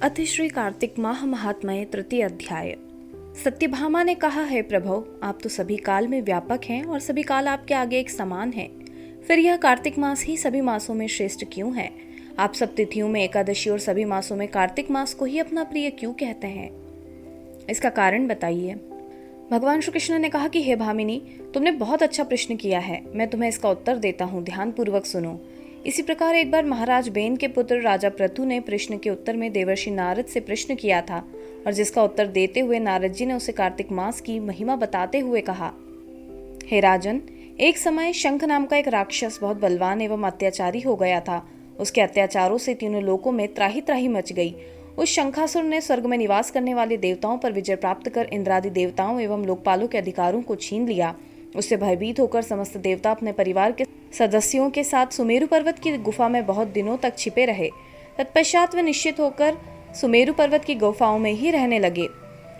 अति श्री कार्तिक माह महात्म्य तृतीय अध्याय। सत्यभामा ने कहा, है प्रभो, आप तो सभी काल में व्यापक हैं और सभी काल आपके आगे एक समान है। फिर यह कार्तिक मास ही सभी मासों में श्रेष्ठ क्यों है? आप सब तिथियों में एकादशी और सभी मासों में कार्तिक मास को ही अपना प्रिय क्यों कहते हैं? इसका कारण बताइए। भगवान श्री कृष्ण ने कहा कि हे भामिनी, तुमने बहुत अच्छा प्रश्न किया है। मैं तुम्हें इसका उत्तर देता हूँ, ध्यान पूर्वक सुनो। इसी प्रकार एक बार महाराज बेन के पुत्र राजा पृथु ने प्रश्न के उत्तर में देवर्षि नारद से प्रश्न किया था, और जिसका उत्तर देते हुए नारद जी ने उसे कार्तिक मास की महिमा बताते हुए कहा, हे राजन, एक समय शंख नाम का एक राक्षस बहुत बलवान एवं अत्याचारी हो गया था। उसके अत्याचारों से तीनों लोकों में त्राही त्राही मच गई। उस शंखासुर ने स्वर्ग में निवास करने वाले देवताओं पर विजय प्राप्त कर इंद्रादि देवताओं एवं लोकपालों के अधिकारों को छीन लिया। उससे भयभीत होकर समस्त देवता अपने परिवार के सदस्यों के साथ सुमेरु पर्वत की गुफा में बहुत दिनों तक छिपे रहे। तत्पश्चात वे निश्चित होकर सुमेरु पर्वत की गुफाओं में ही रहने लगे।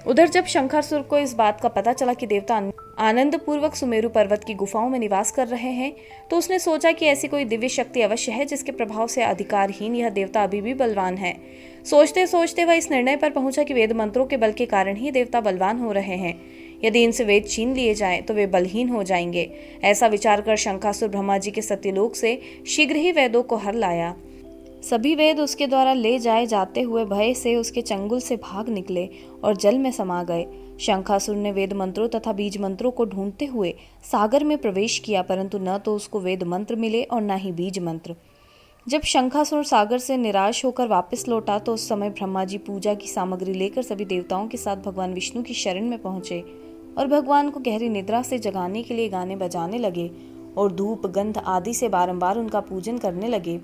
उधर जब शंखासुर को इस बात का पता चला कि देवता आनंद पूर्वक सुमेरु पर्वत की गुफाओं में निवास कर रहे हैं, तो उसने सोचा कि ऐसी कोई दिव्य शक्ति अवश्य है जिसके प्रभाव से अधिकारहीन यह देवता अभी भी बलवान है। सोचते सोचते वह इस निर्णय पर पहुंचा कि वेद मंत्रों के बल के कारण ही देवता बलवान हो रहे हैं। यदि इनसे वेद छीन लिए जाएं तो वे बलहीन हो जाएंगे। ऐसा विचार कर शंखासुर ब्रह्मा जी के सत्यलोक से शीघ्र ही वेदों को हर लाया। सभी वेद उसके द्वारा ले जाए जाते हुए भय से उसके चंगुल से भाग निकले और जल में समा गए। शंखासुर ने वेद मंत्रों तथा बीज मंत्रों को ढूंढते हुए सागर में प्रवेश किया, परंतु न तो उसको वेद मंत्र मिले और न ही बीज मंत्र। जब शंखासुर सागर से निराश होकर वापस लौटा तो उस समय ब्रह्मा जी पूजा की सामग्री लेकर सभी देवताओं के साथ भगवान विष्णु की शरण में पहुंचे और भगवान को गहरी निद्रा से जगाने के लिए गाने बजाने लगे और धूप गंध आदि से बारंबार उनका पूजन करने लगे।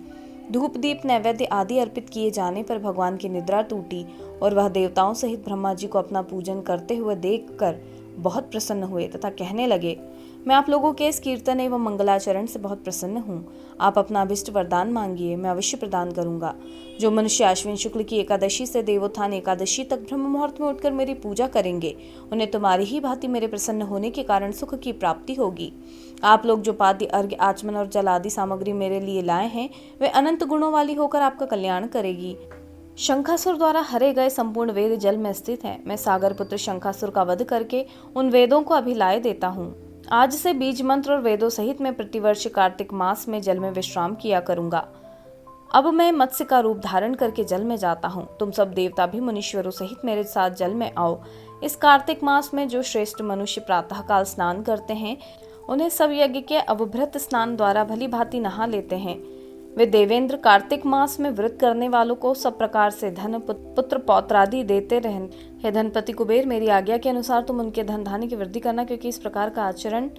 धूप दीप नैवेद्य आदि अर्पित किए जाने पर भगवान की निद्रा टूटी और वह देवताओं सहित ब्रह्मा जी को अपना पूजन करते हुए देखकर बहुत प्रसन्न हुए तथा कहने लगे, मैं आप लोगों के इस कीर्तन एवं मंगलाचरण से बहुत प्रसन्न हूँ। आप अपना अभिष्ट वरदान मांगिए, मैं अवश्य प्रदान करूंगा। जो मनुष्य आश्विन शुक्ल की एकादशी से देवोत्थान एकादशी तक ब्रह्म मुहूर्त में उठकर मेरी पूजा करेंगे, उन्हें तुम्हारी ही भांति मेरे प्रसन्न होने के कारण सुख की प्राप्ति होगी। आप लोग जो पाद्य अर्घ्य आचमन और जल आदि सामग्री मेरे लिए लाए हैं, वे अनंत गुणों वाली होकर आपका कल्याण करेगी। शंखासुर द्वारा हरे गए संपूर्ण वेद जल में स्थित हैं। मैं सागर पुत्र शंखासुर का वध करके उन वेदों को अभिलाय देता हूँ। आज से बीज मंत्र और वेदों सहित मैं प्रतिवर्ष कार्तिक मास में जल में विश्राम किया करूंगा। अब मैं मत्स्य का रूप धारण करके जल में जाता हूँ। तुम सब देवता भी मुनीश्वरों सहित मेरे साथ जल में आओ। इस कार्तिक मास में जो श्रेष्ठ मनुष्य प्रातः काल स्नान करते हैं, उन्हें सब यज्ञ के अवभृत स्नान द्वारा भली भांति नहा लेते हैं। वे देवेंद्र कार्तिक मास में व्रत करने वालों को सब प्रकार से धन पुत्र पौत्रादि देते रहें। हे धनपति कुबेर, मेरी आज्ञा के अनुसार तुम उनके धन धान्य की वृद्धि करना, क्योंकि इस प्रकार का आचरण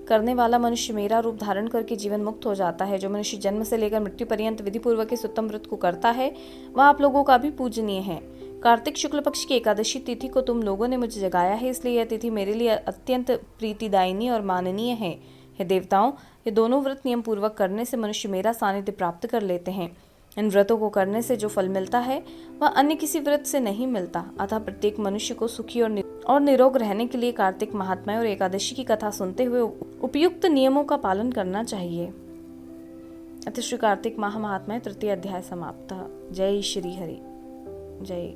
करने वाला मनुष्य मेरा रूप धारण करके जीवन मुक्त हो जाता है। जो मनुष्य जन्म से लेकर मृत्यु पर्यंत विधि पूर्वक इस उत्तम व्रत को करता है, वह आप लोगों का भी पूजनीय है। कार्तिक शुक्ल पक्ष की एकादशी तिथि को तुम लोगों ने मुझे जगाया है, इसलिए यह तिथि मेरे लिए अत्यंत प्रीतिदायिनी और माननीय है। हे देवताओं, ये दोनों व्रत नियम पूर्वक करने से मनुष्य मेरा सानिध्य प्राप्त कर लेते हैं। इन व्रतों को करने से जो फल मिलता है वह अन्य किसी व्रत से नहीं मिलता। अतः प्रत्येक मनुष्य को सुखी और निरोग रहने के लिए कार्तिक महात्म्य और एकादशी की कथा सुनते हुए उपयुक्त नियमों का पालन करना चाहिए। अतः श्री कार्तिक माह महात्म्य तृतीय अध्याय समाप्त। जय श्री हरि। जय।